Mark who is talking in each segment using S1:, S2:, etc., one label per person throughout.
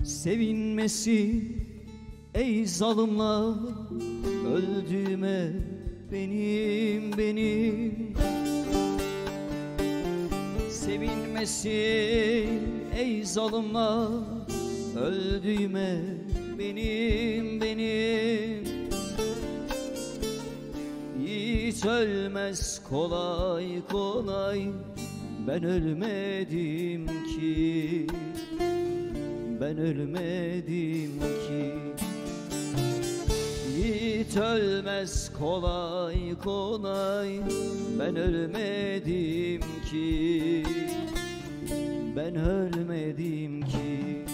S1: Sevinmesi ey zalimler öldüğüme benim Sevinmesi ey zalimler öldüğüme benim Hiç ölmez kolay kolay, ben ölmedim ki, ben ölmedim ki. Hiç ölmez kolay kolay, ben ölmedim ki, ben ölmedim ki.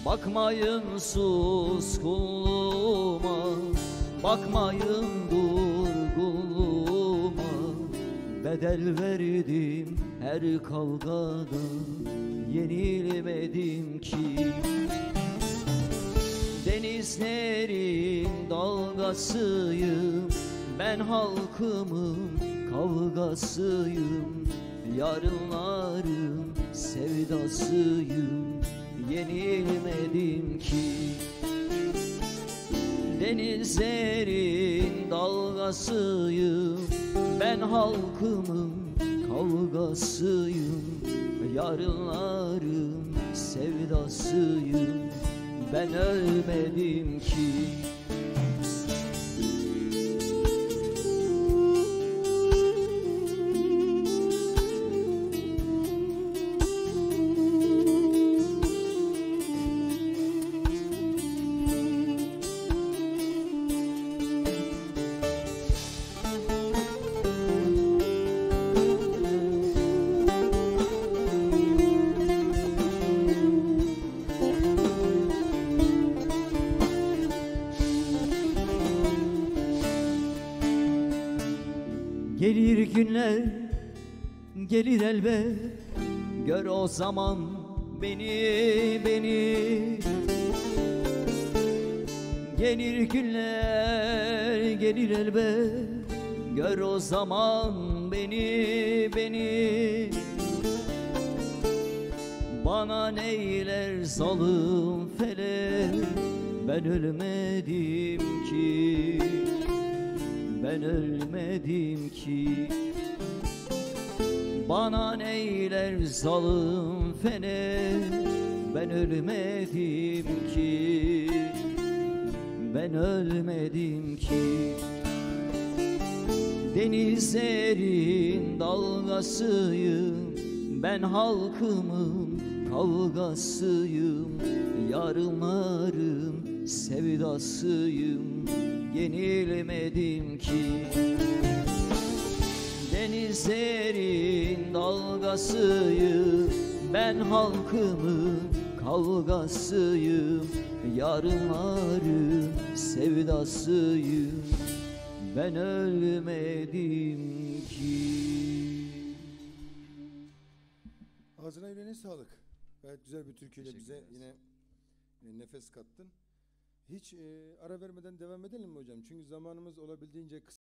S1: Bakmayın suskunluğuma, bakmayın durgunluğuma. Bedel verdim her kavgada, yenilmedim ki. Denizlerin dalgasıyım, ben halkımın kavgasıyım. Yarınların sevdasıyım, yenilmedim ki. Denizlerin dalgasıyım, ben halkımın kavgasıyım. Yarınların sevdasıyım, ben ölmedim ki. Gelir günler, gelir elbet, gör o zaman beni. Gelir günler, gelir elbet, gör o zaman beni. Bana neyler zalim felek, ben ölmedim ki, ben ölmedim ki. Bana neyler zalim felek, ben ölmedim ki, ben ölmedim ki. Denizlerin dalgasıyım, ben halkımın kavgasıyım. Yarınların sevdasıyım, yenilmedim ki. Denizlerin dalgasıyım, ben halkımın kavgasıyım. Yarınların sevdasıyım, ben ölmedim ki.
S2: Ağzına yüreğine sağlık. Gayet güzel bir türküyle bize yine nefes kattın. Hiç ara vermeden devam edelim mi hocam? Çünkü zamanımız olabildiğince kısa.